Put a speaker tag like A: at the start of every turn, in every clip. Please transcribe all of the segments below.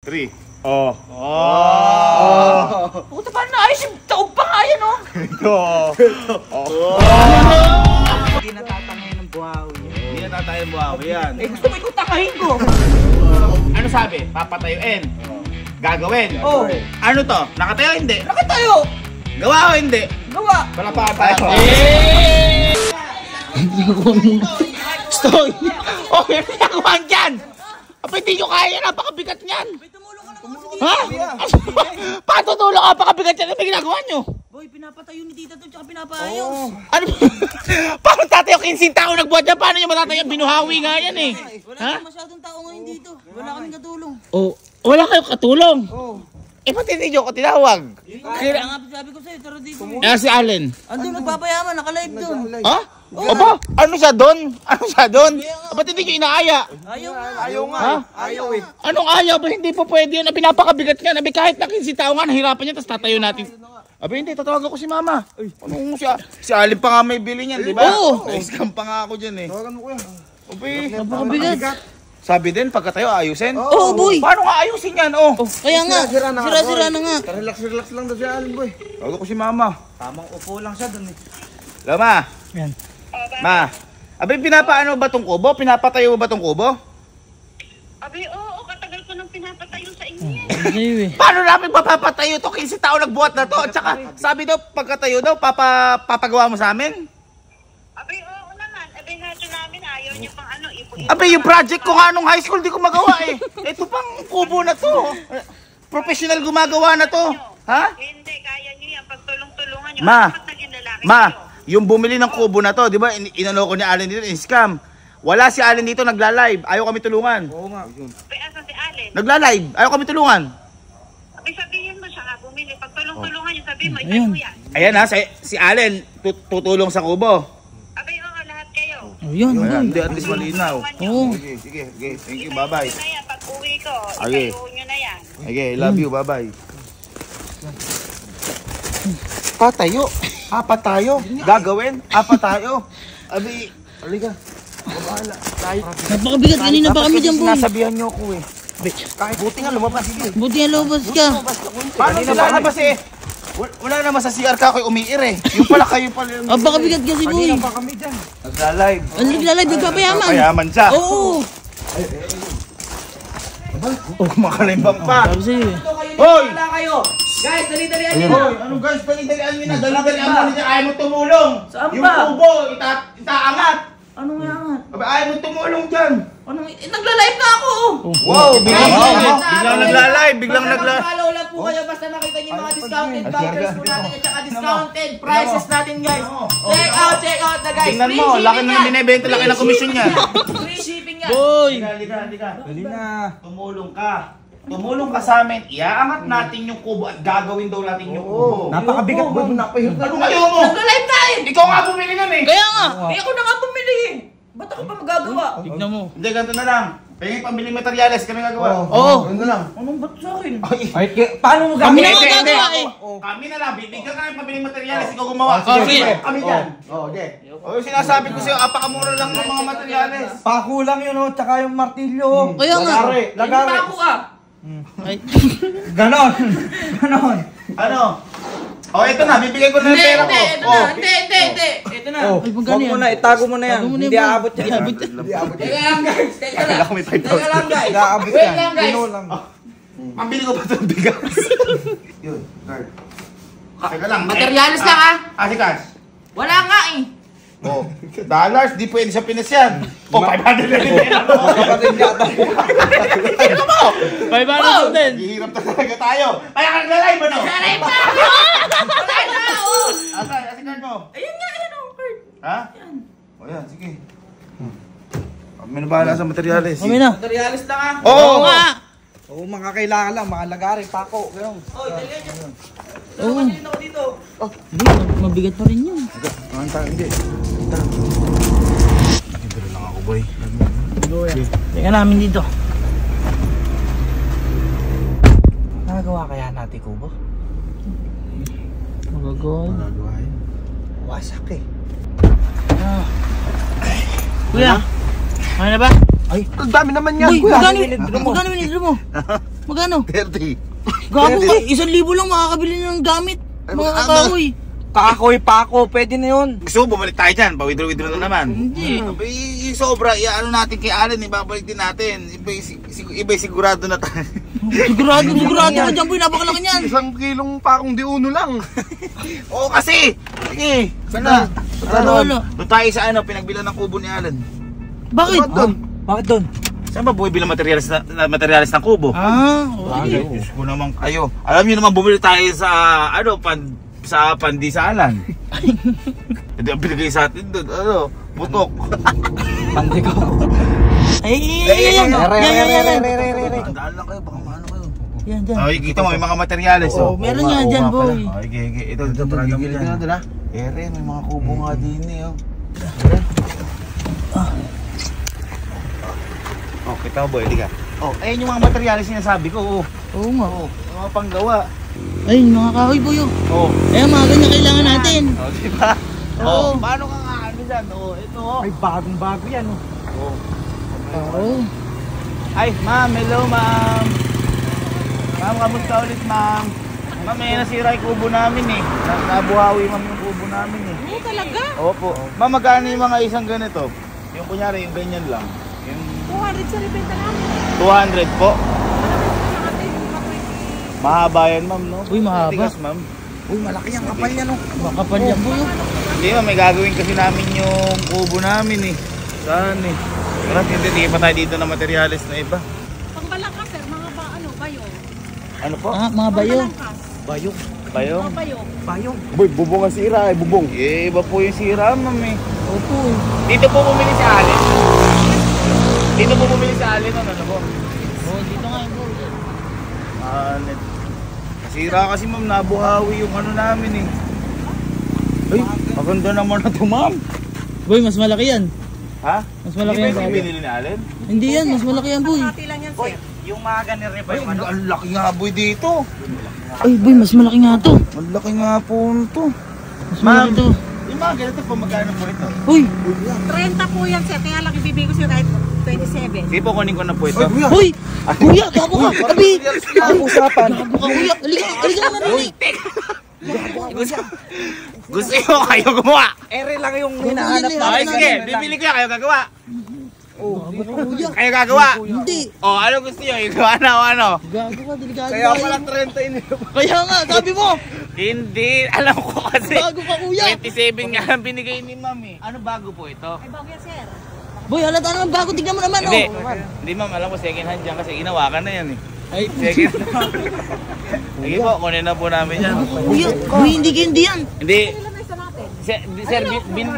A: 3. Oh.
B: Puta pa na ayos yung taog pa nga yan, oh.
A: Ito.
B: Hindi natatangay ng buhawi.
A: Hindi natatangay ng buhawi yan.
B: Eh gusto mo ikong tangahin ko.
A: Ano sabi? Papatayuin. Gagawin.
B: Oh.
A: Ano to? Nakatayo hindi?
B: Nakatayo.
A: Gawa o hindi?
B: Gawa.
A: Palapakan tayo.
B: Stoy. Oh, may pinagawa dyan. Apa hindi nyo kaya, napakabigat niyan. Ha? Patutulong ka, napakabigat yan. Ano ginagawa nyo? Boy, pinapatayo ni tita to, tsaka pinapaayos. Ano? Paano tatayo 15 tao nagbuhat dyan? Paano nyo matatayo? Binuhawi nga yan eh.
C: Wala masyadong tao ngayon dito. Wala kaming katulong.
B: Oh, wala kayong katulong? Oo. Eh, pati hindi nyo ko tinawag.
C: Kaya nga sabi ko sa'yo, tara dito.
B: Si Allen.
C: Andun, nagpapayaman, naka-live doon.
B: Ha? Opo, ano siya doon? Ano siya doon? Ba't hindi nyo inaaya?
C: Ayaw nga.
A: Ayaw nga.
B: Ha?
A: Ayaw eh.
B: Anong ayaw? Ba hindi po pwede yun? Pinapakabigat nga. Nabi kahit na 15 tao nga, nahirapan niya, tapos tatayo natin. Abi hindi, tatawagan ko si mama. Anong siya? Si Allen pa nga may bili niyan, di ba? Oo. Na-scam pa nga ako dyan eh.
A: Tawagan mo ko yan.
B: Abi,
C: Napakabigat.
A: Sabi din, pagkatayo ayusin?
C: Oo, boy.
A: Paano nga ayusin yan? Oh.
C: Kaya nga, sira-sira na nga.
A: Relax lang daw si Allen boy. Tawagan ko si mama.
D: Tamang upo lang siya dun eh.
A: Lama.
B: Yan.
A: Ma. Abi, pinapaano ba tong kubo? Pinapatayo ba tong kubo?
E: Abi, oo, katagal ko nang pinapatayo sa inyo yan.
A: Paano namin papapatayo to? 15 tao nagbuhat na to. At saka, sabi daw, pagkatayo daw, papagawa mo sa amin?
E: Abi, oo naman. Abi, nato namin, ayaw niyo pang ano, ipo-ipo.
A: Abi, yung project ko nga nung high school, di ko magawa eh. Ito pang kubo na to. Professional gumagawa na to. Ha?
E: Hindi, kaya niyo yan. Pagtulong-tulungan niyo.
A: Ma.
E: Dapat naging lalaki
A: Ma,
E: kayo.
A: yung bumili ng kubo na to, di ba, inano ko ni Allen dito, in-scam. Wala si Allen dito, nagla-live. Ayaw kami tulungan.
D: Oo nga.
E: Abi, asan si Allen?
A: Nagla-live. Ayaw kami tulungan.
E: Abi, sabihin mo siya nga, bumili. Pagtulong-tulungan niyo, sabihin mo, itayo mo yan.
A: Ayan ha, si Allen, tutulong sa kubo.
E: Abi, oo, lahat kayo.
B: Yun.
A: Ayan, hindi, at least malinaw.
B: Oo.
A: Sige. Thank you, bye-bye.
E: Itayo na yan, pag uwi ko,
A: Okay.
E: itayo nyo na yan.
A: Okay, love you, bye-bye. Patayo. Apat tayo. Gagawin. Apat tayo. Abi, halika. Babahala. Tayo.
C: Napakabigat, kanina pa kami dyan, boy.
A: Sinasabihan niyo ako eh. Kahit buti nga lumabas. Sige.
C: Buti nga lobas ka.
A: Paano sila labas eh? Wala naman sa CR ka ako umiir eh. Yung pala kayo pala yung...
C: Napakabigat kasi, boy.
D: Pa kami dyan.
A: Nagla-live.
C: Ano nagla-live, nagpapayaman.
A: Payaman siya.
C: Oo.
A: Oh, makalimbang pa.
C: Sabi sa'yo eh.
A: Hoy!
B: Wala kayo. Guys, dali-dalian nyo.
A: Hoy, ano guys, dali-dalian nyo na. Dali-dalian mo na. Ayaw mo tumulong.
B: Saan
A: Yung
B: ba?
A: kubo, itaangat.
B: Anong yangat?
A: Abi, ayaw mo tumulong dyan.
B: Nagla-live na ako.
A: Wow, biglang nagla-live, biglang nagla-live.
B: Follow lang po kayo basta nakita niyo yung mga discounted vouchers po natin at saka discounted prices natin guys. Check out na guys.
A: Tingnan mo, laki na binibenta, laki na komisyon niya.
B: Free shipping yan.
C: Boy.
A: Halika.
D: Dali na.
A: Tumulong ka. Tumulong ka sa amin. Iaangat natin yung kubo at gagawin daw natin yung kubo.
D: Napakabigat ba? Napahirap na.
A: Ano kayo mo?
B: Nagla-live tayo.
A: Ikaw nga bumili nun eh.
C: Kaya nga.
B: Eh ako na nga bumili eh. Ba't ako pa magagawa?
C: Tignan mo.
A: Hindi, ganito na lang. Pahingin pambili materyales, kami gagawa.
C: Oo.
A: Ano lang?
B: Anong ba't sa akin?
D: Ay, paano mo
C: Kami
D: gamit?
C: na
A: Hindi,
C: magagawa
A: hindi.
C: eh.
A: Kami na lang, bibigyan kami pambili materyales, ikaw gumawa.
C: Sige.
A: Kami dyan. Okay. O yung sinasabi ko sa'yo, apakamura lang ng mga materyales.
D: Pako lang yun oh, tsaka yung martilyo.
C: Kaya nga.
D: Lagari.
B: Hindi pa ako ah.
C: Ay.
D: Ganon.
A: Ano? O, ito na, bibigyan ko na yung pera ko.
B: Hindi. Ito na.
D: Oh,
C: Ay,
D: huwag
C: magkano
D: mo
C: yan?
D: na, itago mo na yan.
C: Tago mo na
D: Hindi
C: yan, boy.
D: aabot yan.
C: Hindi aabot yan.
B: Teka lang guys. Teka lang.
A: Ako may 5,000.
B: Teka lang guys.
D: Hindi aabot
B: Wait
D: yan.
B: lang guys.
D: Pino lang.
A: Pambili ko pa ito ng bigas. Yun, guard. Teka lang.
B: Materyales lang ah.
A: Si Cash.
B: Wala nga eh.
A: Oh, dollars, di pwede sa Pinas yan. Oh, 500 na din.
D: Kapatid yata.
A: Tingnan mo!
C: 500 din.
A: Hihirap na talaga tayo. Kaya ka nagla-live ano?
B: Nalive na ako. Wala na ako.
A: Asan card mo?
B: Ayun nga, ayun oh, card.
A: Ha? O yan, sige. Kami na bahala sa materyales.
C: Kami na.
B: Materialis lang ah.
A: Oo
C: nga.
D: Oo, mga kailangan lang, mga lagari, pako, gano'n.
B: Oy, dali yan.
C: Oo.
B: Dito ako dito.
C: Hindi, mabigat pa rin yun.
A: Hindi. Nagdalo lang ako, boy.
C: Teka namin dito. Nagagawa kaya natin kubo? Magagawa.
D: Wasak eh.
C: Kuya, kaya na ba?
D: Ay, ang dami naman yan,
C: Uy,
D: kuya.
C: magkano minidro mo?
B: Magkano?
A: 30.
B: Gago ka, 1,000 lang makakabili ng gamit. Mga kahoy.
D: Kakoy, pako, pwede na yun.
A: Gusto mo, bumalik tayo dyan. Pa-withdraw na naman.
B: Hindi.
A: Yung sobra, ano natin kay Allen, ibabalik din natin. Iba'y sigurado na tayo.
B: Sigurado ka dyan, boy. Napakalaki niyan.
D: 1 kilong pakong di uno lang.
A: Oo kasi! Sige, sana.
B: Wala.
A: Doon tayo sa pinagbilan ng kubo ni Allen.
B: Bakit?
C: Bakit doon?
A: Saan ba buhay bilang materialis ng kubo?
B: Okay.
A: Diyos ko naman kayo. Alam niyo naman bumili tayo sa sa pandisalan. Hindi ang binigay sa atin doon. Butok.
C: Pandi ko.
B: Yan.
A: Tandaan lang kayo, baka maano kayo.
B: Yan, dyan.
A: Ay, kita mo, may mga materyales.
B: Meron nga dyan, boy.
A: Okay. Ito, gilid na doon ha. May mga kubo nga din eh. Oh, kita mo boy, hindi ka. Oh, ayun yung mga materyales sinasabi ko.
B: Oo nga.
A: Yung mga panggawa.
B: Ayun, mga kahoy, boy.
A: Oh.
B: Mga ganyan kailangan natin.
A: Oh, di ba?
B: Oo.
A: Paano ka nga dyan? Oh, ito
D: May bagong-bago yan.
A: Oh.
B: Oo.
A: Ay, ma'am, hello ma'am. Ma'am, kamusta ulit ma'am? Ma'am, may nasira yung kubo namin eh. Nabuhawi ma'am yung kubo namin eh.
E: Oo, talaga?
A: Opo. Ma'am, magkano yung mga isang ganito? Yung kunyari, yung ganyan lang. Yung
E: 200 sa ribenta namin.
A: 200 po. Mahaba yan ma'am, no?
B: Uy, mahaba.
A: Tigas ma'am.
D: Uy, malaki ang kapal yan.
B: Makapal yan, boy.
A: Hindi ma'am, may gagawin kasi namin yung kubo namin eh. Saan eh? Pero hindi pa tayo dito na materyales na iba.
E: Pangbalangkas, sir. Mga bayo.
A: Ano po?
B: Mga bayo.
A: Bayong.
E: Mga bayo.
D: Bayong. Boy, bubong ang sira bubong.
A: Eh, iba po yung sira ma'am eh.
B: Opo.
A: Dito po bumili si Allen. Dito po bumili si Allen, ano po?
B: Oh, dito nga yung boy.
A: Nasira kasi ma'am, nabuhawi yung ano namin eh. Ay, maganda naman na to ma'am.
B: Boy, mas malaki yan.
A: Ha?
B: Mas malaki yan,
A: Hindi ba yung
B: boy.
A: binili ni Allen?
B: Hindi yan, mas malaki yan, boy.
E: Hati lang yan, sir.
D: Yung mga ganun rin ba
A: Ay, ang laki nga boy dito.
B: Ay, boy, mas malaki nga to.
A: Ang laki nga po to.
B: Mas malaki to.
A: Yung mga ganito po, magkano po ito?
B: Uy,
E: 30 po yan, sir. Kaya lang ibibigay ko sa'yo kahit 27.
A: Sige po, kunin ko na po ito.
B: Uy! Kuya, gago ka! Abi!
D: Ang usapan.
B: Gago ka, kuya! Halika na rin!
A: Gusto nyo kayo gumawa?
D: Ere lang yung hinahanap
B: Ay,
A: Okay,
D: namin.
A: sige, bibili ko yan, kayo gagawa.
B: Gago ka, kuya!
A: Kayo gagawa.
B: Hindi!
A: O, ano gusto nyo? Igawa na o ano?
B: Gago ka, delikado
D: Kaya
B: tayo.
D: pala 30 inyo.
B: Kaya nga, sabi mo!
A: Hindi, alam ko kasi.
B: Gago ka, kuya!
A: 27 nga ang binigay ni ma'am eh. Ano bago po ito?
E: Ay, bago yan, sir.
B: Boy, halata naman bago, tignan mo naman,
A: Hindi,
B: oh!
A: hindi ma'am, alam ko second hand dyan kasi ginawakan na yan eh.
B: Ay,
A: Second hand. Sige po, kunin na po namin yan.
B: kuya, hindi yan!
A: Hindi,
E: Ilan na isa natin?
A: sir,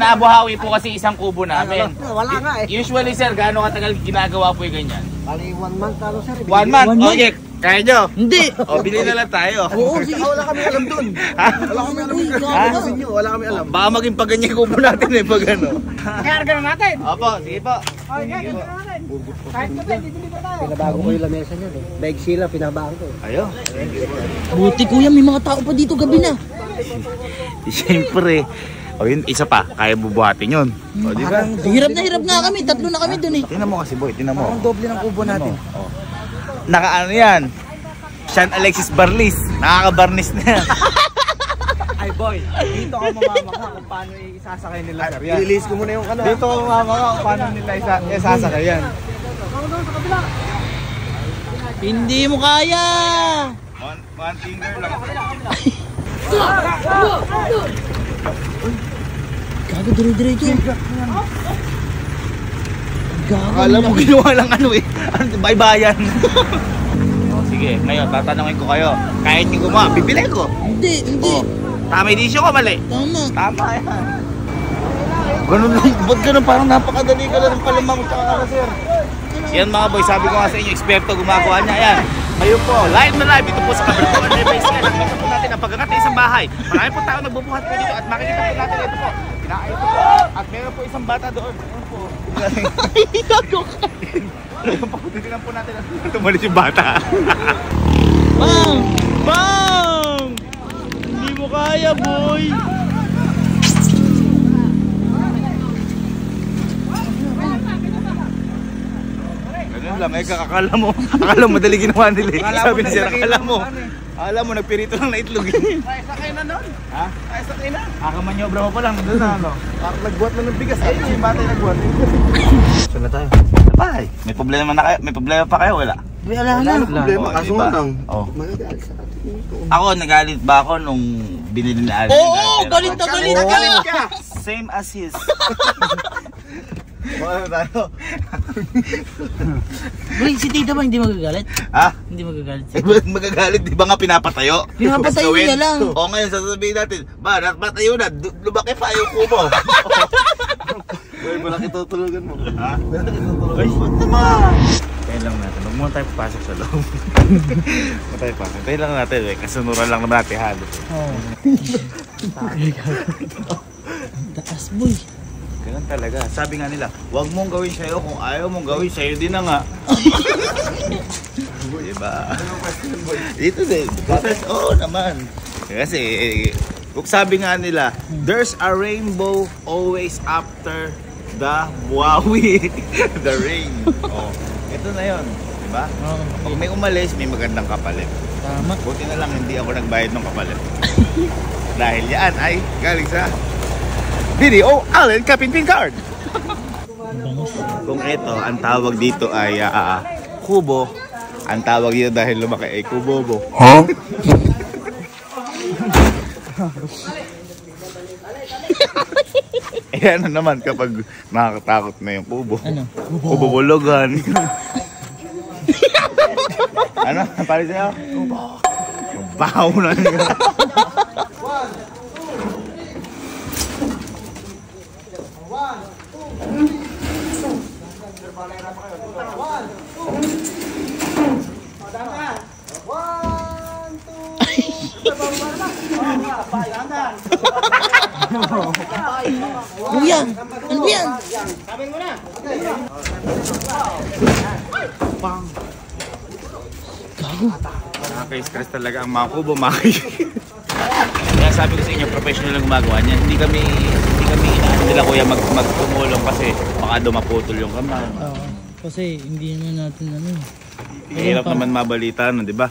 A: nabuhawi po kasi isang kubo namin.
D: Wala nga eh.
A: Usually sir, gaano katagal ginagawa po yung ganyan?
D: Bali 1 month talo sir.
A: 1 month?
B: 1 month?
A: Okay, kaya nyo?
B: Hindi!
A: O, bili na lang tayo.
B: Oo, sige!
D: Wala kami alam dun.
A: Ha?
D: Wala kami alam
B: Uy,
D: dun.
B: gago
A: Ha?
B: ka!
D: Wala kami alam.
A: Baka maging paganyan kubo natin eh, pag ano.
D: Karga na natin.
A: Opo, sige po.
D: Pinabago ko yung lamesa niya eh. Bag sila, pinabago ko.
A: Ayo.
B: Buti, kuya, may mga tao pa dito gabi na.
A: Siyempre. O yun, isa pa, kaya bubuhatin yun. O, di ba?
B: Hirap na kami, 3 na kami dun eh.
A: Tingnan mo kasi boy, tingnan mo.
D: Ang doble ng kubo natin.
A: Naka-ano yan? Sean Alexis Barlis. Nakaka-barnis na yan.
D: Ay boy, dito ako mamamaka kung paano isasakay nila sir yan.
A: Release ko muna yung ano.
D: Dito ako mamamaka kung paano nila isasakay yan.
B: Hindi mo kaya!
A: One finger lang.
B: Gago, dire-diretso. Gago,
A: Akala mo
B: laki.
A: ginawa lang ano eh. Ano, baybayan. O sige, ngayon tatanungin ko kayo. Kahit yung gumawa, bibili ko.
B: Hindi.
A: O, tama yung desisyon ko, mali.
B: Tama.
A: Tama yan. Ganun lang, ba't ganun? Parang napakadali ka lang pala ma'am, tsaka ka na sir. Yan mga boy, sabi ko nga sa inyo, eksperto gumagawa niya. Ayan, ngayon po, live na live dito po sa Kabertuan Rivers. Nakita po natin ang pagkakat ng isang bahay. Marami po tao nagbubuhat po dito at makikita po natin ito po. Kinain ito po. At meron po isang bata doon. Ayan po.
B: Gago ka.
A: Titignan po natin at tumalis yung bata.
B: Bang! Bang! Hindi mo kaya, boy.
A: Ganun lang. lang. Eh, akala mo madali ginawa nila eh. Sabi ni Sir, akala mo, nagpirito lang na itlog eh.
D: Ay, sakay na nun.
A: Ha?
D: Ay, sakay na.
A: Akamanyobra mo pa lang, doon na ano.
D: Nagbuhat na ng bigas. Ayun yung bata yung nagbuhat.
C: Saan na tayo?
A: Bye. May problema na kayo? May problema pa kayo? Wala.
B: Wala na.
C: Problema, kaso nga lang.
A: Oh.
C: Magagalit sa atin ito.
A: Ako, nagalit ba ako nung binili na Alvin?
B: Oo, galit na galit ka.
A: Same as his. Wala tayo.
B: Boy, si tita ba hindi magagalit?
A: Ha?
B: Hindi magagalit.
A: Eh, magagalit, di ba nga pinapatayo?
B: Pinapatayo
A: Gawin.
B: niya lang.
A: O ngayon, sasabihin natin, ba, napatayo na, lumaki pa yung kubo.
C: Boy, malaki tutulugan mo.
A: Ha? Ay, ba't naman? Tayo lang natin, huwag muna tayo papasok sa loob. Huwag tayo papasok. Tayo lang natin, eh. Kasunuran lang naman natin halos.
B: Oo. Taas, boy.
A: Ganun talaga. Sabi nga nila, huwag mong gawin sa'yo kung ayaw mong gawin sa'yo din na nga. Diba? Dito din. Oo naman. Kasi, kung sabi nga nila, there's a rainbow always after the buwawi. The rain. Oh, ito na yun. Diba?
B: Oo.
A: Pag may umalis, may magandang kapalit.
B: Tama.
A: Buti na lang hindi ako nagbayad ng kapalit. Dahil yan ay galing sa Video Allen Kapinpin Card. Kung ito, ang tawag dito ay kubo. Ang tawag dito dahil lumaki ay kubobo.
C: Huh?
A: Eh ano naman kapag nakakatakot na yung kubo?
B: Ano?
A: Kubobologan. Ano? Pari sa'yo? Bahaw na nila.
B: Kuya, ano yan?
A: Nakaka-stress talaga ang mga kubo, Kaya sabi ko sa inyo, professional lang gumagawa niyan. Hindi kami inaano nila kuya magtumulong kasi baka daw maputol yung kamay.
B: Oo. Kasi hindi naman natin ano.
A: Hirap naman mabalita no, di ba?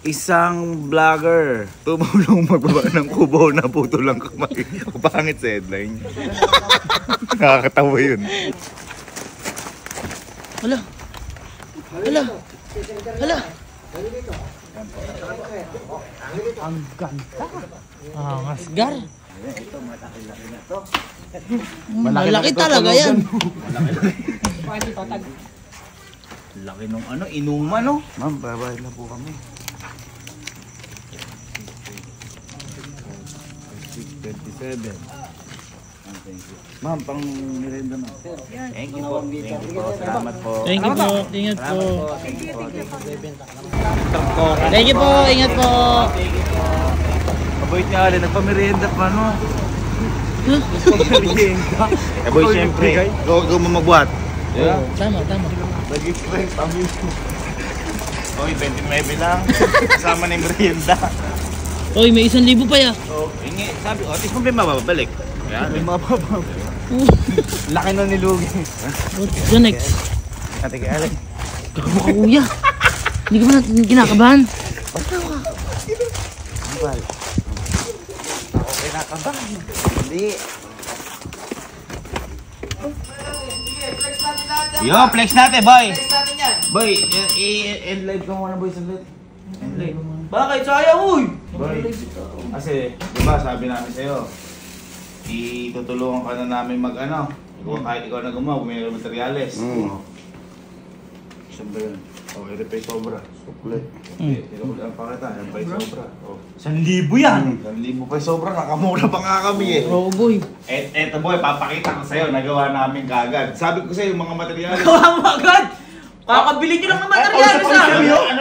A: Isang vlogger tumulong magbaba ng kubo na putol ang kamay. Pangit sa headline. Nakakatawa yun.
B: Hala. Hala. Hala. Ang ganda. Ang asgar. Malaki talaga yan.
A: Laki nung ano, inuman no? Ma'am, babayad na po kami. 27. Ma'am, pang merenda na. Thank you po. Thank you po. Salamat po.
B: Thank you po. Ingat po.
A: Thank you po.
B: Thank you po. Ingat po.
A: Maboy niya alin, nagpamerienda pa no? Eh boy, siyempre, ikaw mo magbuhat. Yeah.
B: Tama, tama.
A: Nag-stress kami. Oy, 29 lang. Kasama na yung merienda.
B: Oy, may 1,000 pa ya.
A: So, ingi, sabi ko, at least mo may mababalik. Kaya, may mababalik.
D: Laki na nilugi.
B: What's the next?
A: Ate kay Alec.
B: Gago ka kuya. Hindi ka ba natin kinakabahan?
A: Ako kinakabahan. Hindi. Yo, flex natin, boy.
D: Flex natin yan.
A: Boy, i-end live ka muna, boy, saglit. End live.
D: Bakit? Sayang, uy!
A: Boy, kasi, di ba, sabi namin sa'yo, itutulungan ka na namin mag-ano. Kahit ikaw na gumawa, mayroong materyales. Siyempre yun. O, i-repay sobra. Sukle. Inuulan pa kita, i-repay sobra.
D: 1,000 yan!
A: 1,000 pa sobra, nakamura pa nga kami eh.
B: Oo, boy.
A: Eto boy, papakita ko sa'yo, nagawa namin kagad. Sabi ko sa'yo, mga materyales.
D: Gawa mo agad! Kakabili nyo lang ng materyales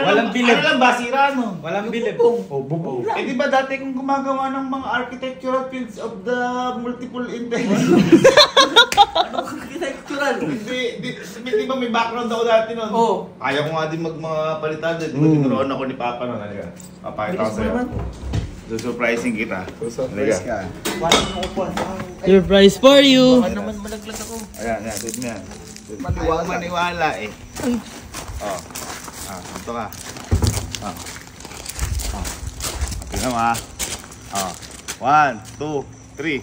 A: Walang bilib. Ano lang ba, sira no?
D: Walang bilib.
A: Bubong. Eh di ba dati kung gumagawa ng mga architectural fields of the multiple intelligence?
D: Ano kang architectural?
A: Di ba may background ako dati nun?
D: Oo.
A: Kaya ko nga din magpalitan din. Di ba tinuruan ako ni Papa nun? Halika. Papakita ko sa'yo. Surprising kita.
C: Surprise ka.
D: Walang makupuan.
B: Surprise for you.
D: Baka naman malaglag ako.
A: Ayan, suit mo yan. Maniwala eh. Ganito ka. Tingnan mo ha. 1, 2, 3.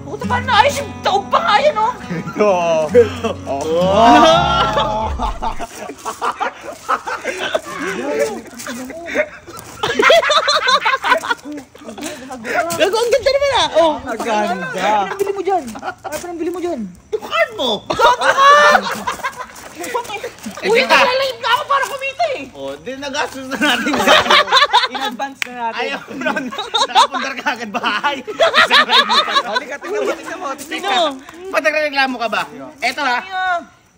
B: Puta ba na? Ayos yung taog pa nga yan, oh. Gago, ang ganda naman ah. Oh,
D: Ang ganda.
B: Anong bili mo dyan? Anong bili mo dyan?
A: Yung card mo!
B: Uy, naglalahip na ako para kumita eh.
A: Di nagastos na natin.
D: In advance na natin.
A: Ayaw mo nun. Nakapundar ka agad bahay. Isang ride mo pa.
D: Halika, tingnan mo.
B: Sino?
A: Patagreklamo ka ba? Eto ha.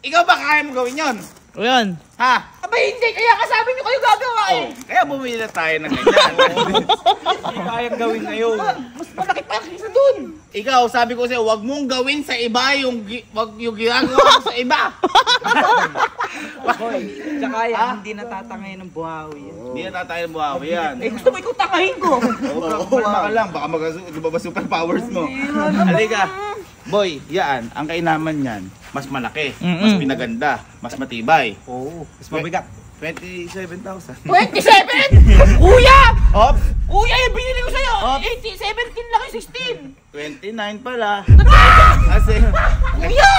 A: Ikaw ba kaya mo gawin yun?
B: O yan.
A: Ha?
B: Aba hindi, kaya kasabi niyo kayo gagawa eh.
A: Kaya bumili na tayo ng ganyan.
D: Hindi kayang gawin ngayon.
B: Mas malaki pa yung kisa dun.
A: Ikaw, sabi ko sa'yo, huwag mong gawin sa iba yung ginagawa mo sa iba.
D: Boy, tsaka yan, hindi natatangay ng buhawi yan.
A: Hindi na tayo buhawi yan.
B: Eh gusto mo ikaw tangahin ko.
A: Kalma ka lang, baka lumabas superpowers mo. Halika. Boy, yan, ang kainaman yan, mas malaki, mas pinaganda, mas matibay.
D: Oo. Mas mabigat.
A: 27,000.
B: 27? Kuya!
A: Op!
B: Kuya, yung binili ko sa'yo.
A: Oh.
B: 17 lang yung
A: 29 pala. Kasi,
B: Kuya!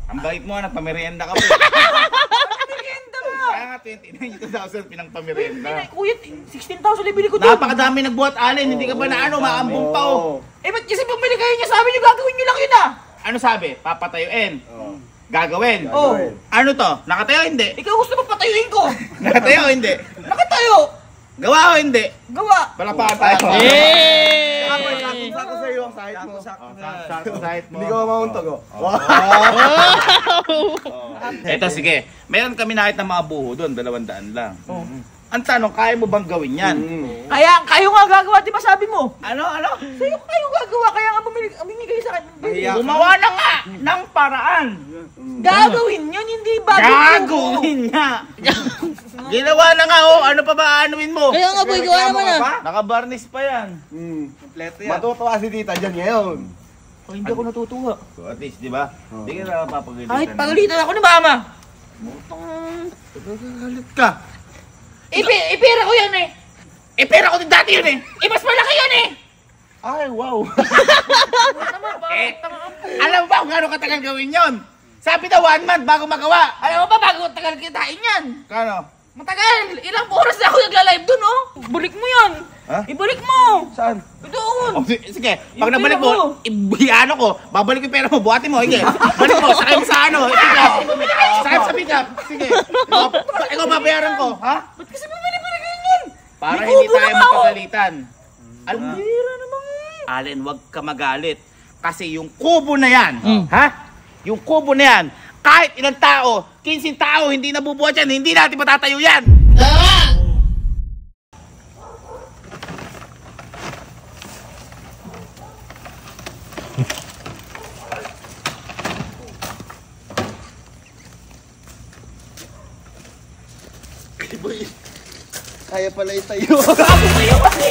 A: ang bait mo, nagpamerienda ka pa.
B: Merienda mo.
A: Kaya nga 29,000 pinangpamerienda.
B: Kuya, 16,000 yung bili ko doon.
A: Napakadami nagbuhat alin, hindi ka ba na maambong pa oh.
B: Eh ba't kasi bumili kayo niya? Sabi niyo gagawin niyo lang yun ah.
A: Ano sabi? Papatayuin. Gagawin.
B: Oh.
A: Ano to? Nakatayo hindi?
B: Ikaw gusto mo patayuin ko.
A: Nakatayo hindi?
B: Nakatayo.
A: Gawa o hindi?
B: Gawa.
A: Palakpakan tayo.
C: Sakto sa'yo ang sahit mo.
A: Sakto sahit mo.
C: Hindi ka mamauntog, oh.
A: Eto sige, meron kami nakita ng mga buho doon, 200 lang. Ang tanong, kaya mo bang gawin yan?
B: Kaya kayo nga gagawa, di ba sabi mo?
A: Ano?
B: Sa'yo kayo gagawa, kaya nga bumili kayo sa akin.
A: Gumawa na nga ng paraan.
B: Gagawin yun, hindi bago.
A: Gagawin niya. Ginawa na nga oh, ano pa ba aanuin mo?
B: Kaya nga boy, gawa naman ah.
A: Nakabarnis pa yan.
D: Kompleto yan.
C: Matutuwa si tita dyan ngayon.
B: Oh, hindi ako natutuwa.
A: So at least, di ba? Hindi ka na mapapagalitan.
B: Kahit pagalitan ako ni mama.
A: Galit ka.
B: Ipera ko yan eh.
A: Pera ko din dati yun eh.
B: Mas malaki yan eh.
C: Ay, wow.
A: Alam mo ba kung gano'ng katagal gawin yon? Sabi daw 1 month bago magawa.
B: Alam mo ba, bago tagal kitain yan.
A: Kano?
B: Matagal. Ilang oras na ako nagla-live dun oh. Bulik mo yan.
A: Ha?
B: Ibalik mo.
C: Saan?
B: Doon.
A: Sige, pag
B: Yung
A: nabalik
B: pera
A: mo, ibiyano ko, babalik ko yung pera mo, buhatin mo, sige. Balik mo, sakay mo sa ano, pick-up. Sakay mo sa pick-up, sige. Ikaw babayaran ko, ha?
B: Ba't kasi bumili ganyan?
A: Para
B: May
A: hindi
B: kubo
A: tayo
B: na ako.
A: magpagalitan. Alam mo,
B: Bira naman.
A: Allen, wag ka magalit. Kasi yung kubo na yan, ha? Yung kubo na yan, kahit ilang tao, 15 tao, hindi nabubuhat yan, hindi natin matatayo yan.
C: Kaya pala itayo.
B: Bago kayo kasi.